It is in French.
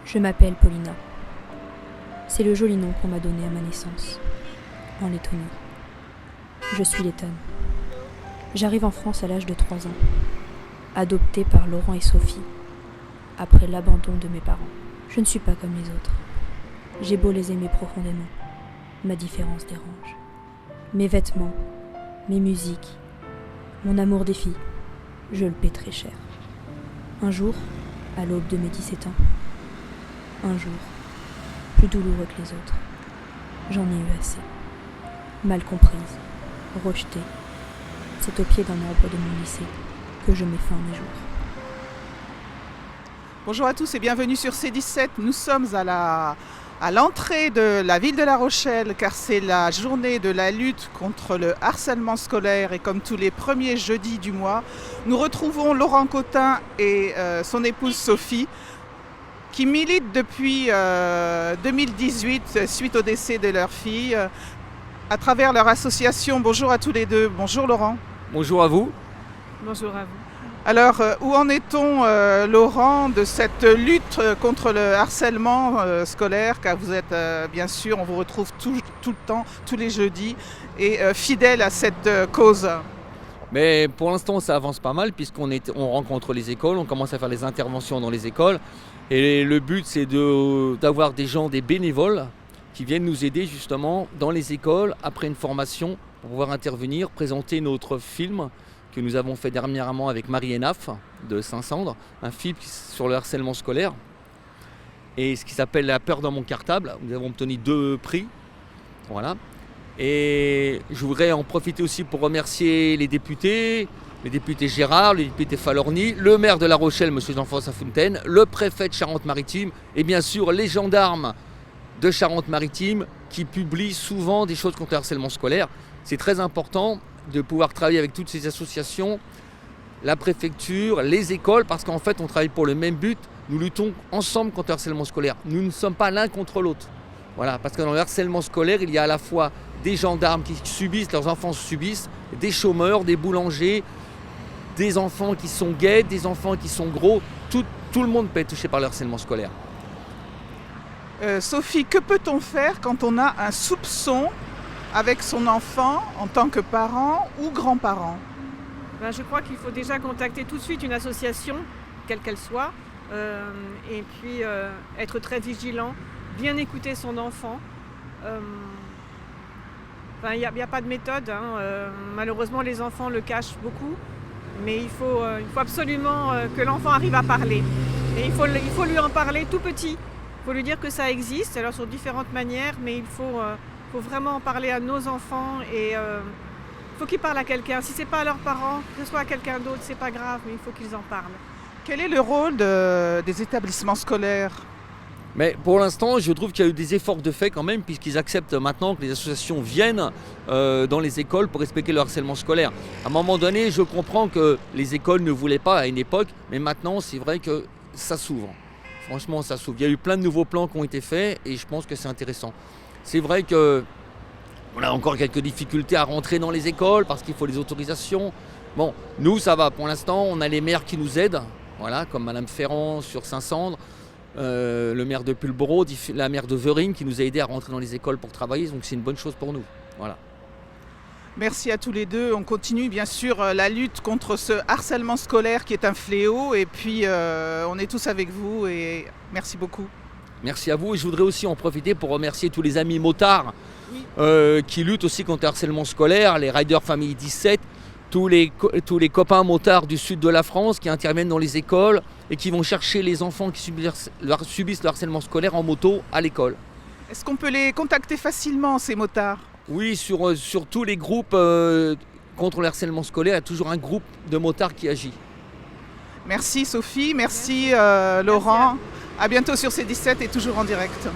Je m'appelle Paulina. C'est le joli nom qu'on m'a donné à ma naissance, en Lettonie. Je suis lettonne. J'arrive en France à l'âge de 3 ans, adoptée par Laurent et Sophie, après l'abandon de mes parents. Je ne suis pas comme les autres. J'ai beau les aimer profondément, ma différence dérange. Mes vêtements, mes musiques, mon amour des filles, je le paie très cher. Un jour, à l'aube de mes 17 ans, un jour, plus douloureux que les autres, j'en ai eu assez. Mal comprise, rejetée, c'est au pied d'un arbre de mon lycée que je mets fin à mes jours. Bonjour à tous et bienvenue sur C17. Nous sommes à l'entrée de la ville de La Rochelle car c'est la journée de la lutte contre le harcèlement scolaire et comme tous les premiers jeudis du mois, nous retrouvons Laurent Cotin et son épouse Sophie qui militent depuis 2018 suite au décès de leur fille à travers leur association. Bonjour à tous les deux. Bonjour Laurent. Bonjour à vous. Bonjour à vous. Alors, où en est-on, Laurent, de cette lutte contre le harcèlement scolaire, car vous êtes, bien sûr, on vous retrouve tout le temps, tous les jeudis, et fidèle à cette cause? Mais pour l'instant, ça avance pas mal puisqu'on rencontre les écoles, on commence à faire des interventions dans les écoles. Et le but, c'est d'avoir des bénévoles qui viennent nous aider justement dans les écoles après une formation pour pouvoir intervenir, présenter notre film que nous avons fait dernièrement avec Marie Enaf de Saint-Sandre, un film sur le harcèlement scolaire et ce qui s'appelle La peur dans mon cartable. Nous avons obtenu 2 prix. Voilà. Et je voudrais en profiter aussi pour remercier les députés Gérard, les députés Falorni, le maire de La Rochelle, M. Jean-François Fontaine, le préfet de Charente-Maritime et bien sûr les gendarmes de Charente-Maritime qui publient souvent des choses contre le harcèlement scolaire. C'est très important de pouvoir travailler avec toutes ces associations, la préfecture, les écoles, parce qu'en fait on travaille pour le même but, nous luttons ensemble contre le harcèlement scolaire. Nous ne sommes pas l'un contre l'autre. Voilà, parce que dans le harcèlement scolaire, il y a à la fois des gendarmes qui subissent, leurs enfants subissent, des chômeurs, des boulangers, des enfants qui sont gays, des enfants qui sont gros, tout le monde peut être touché par le harcèlement scolaire. Sophie, que peut-on faire quand on a un soupçon avec son enfant en tant que parent ou grand-parent? Je crois qu'il faut déjà contacter tout de suite une association, quelle qu'elle soit, et puis être très vigilant, bien écouter son enfant. Il n'y a pas de méthode, malheureusement les enfants le cachent beaucoup, mais il faut absolument que l'enfant arrive à parler. Et il faut lui en parler tout petit, il faut lui dire que ça existe, alors sur différentes manières, mais il faut vraiment en parler à nos enfants et il faut qu'ils parlent à quelqu'un. Si ce n'est pas à leurs parents, que ce soit à quelqu'un d'autre, c'est pas grave, mais il faut qu'ils en parlent. Quel est le rôle des établissements scolaires? Mais pour l'instant, je trouve qu'il y a eu des efforts de fait quand même, puisqu'ils acceptent maintenant que les associations viennent dans les écoles pour respecter le harcèlement scolaire. À un moment donné, je comprends que les écoles ne voulaient pas à une époque, mais maintenant, c'est vrai que ça s'ouvre. Franchement, ça s'ouvre. Il y a eu plein de nouveaux plans qui ont été faits et je pense que c'est intéressant. C'est vrai qu'on a encore quelques difficultés à rentrer dans les écoles parce qu'il faut les autorisations. Bon, nous, ça va. Pour l'instant, on a les maires qui nous aident, voilà, comme Madame Ferrand sur Saint-Sandre. Le maire de Pulboro, la maire de Vering qui nous a aidés à rentrer dans les écoles pour travailler, donc c'est une bonne chose pour nous. Voilà. Merci à tous les deux. On continue bien sûr la lutte contre ce harcèlement scolaire qui est un fléau et puis on est tous avec vous et merci beaucoup. Merci à vous et je voudrais aussi en profiter pour remercier tous les amis motards qui luttent aussi contre le harcèlement scolaire, les Riders Famille 17, tous les copains motards du sud de la France qui interviennent dans les écoles et qui vont chercher les enfants qui subissent le harcèlement scolaire en moto à l'école. Est-ce qu'on peut les contacter facilement, ces motards? Oui, sur tous les groupes contre le harcèlement scolaire, il y a toujours un groupe de motards qui agit. Merci Sophie, merci Laurent. À bientôt sur C17 et toujours en direct.